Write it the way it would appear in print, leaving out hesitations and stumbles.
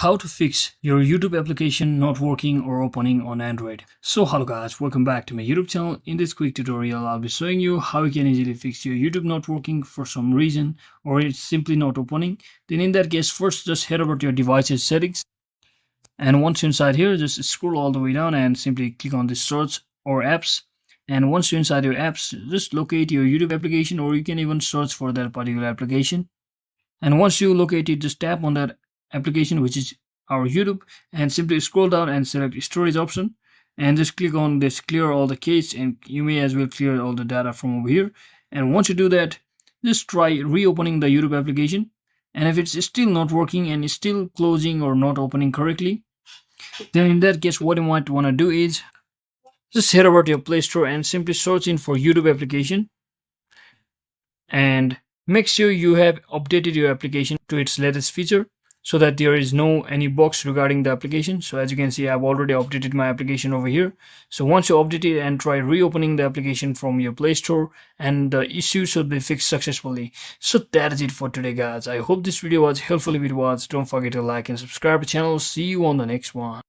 how to fix your YouTube application not working or opening on Android. So hello guys, welcome back to my YouTube channel. In this quick tutorial, I'll be showing you how you can easily fix your YouTube not working for some reason or it's simply not opening. Then in that case, first just head over to your device's settings. And once you're inside here, just scroll all the way down and simply click on this search or apps. And once you're inside your apps, just locate your YouTube application, or you can even search for that particular application. And once you locate it, just tap on that application, which is our YouTube, and simply scroll down and select storage option and just click on this clear all the cache, and you may as well clear all the data from over here. And once you do that, just try reopening the YouTube application, and if it's still not working and it's still closing or not opening correctly, then in that case what you might want to do is just head over to your Play Store and simply search in for YouTube application, and make sure you have updated your application to its latest feature so that there is no any box regarding the application. So as you can see, I've already updated my application over here. So once you update it and try reopening the application from your Play Store, and the issue should be fixed successfully. So that is it for today guys. I hope this video was helpful. If it was, don't forget to like and subscribe to the channel. See you on the next one.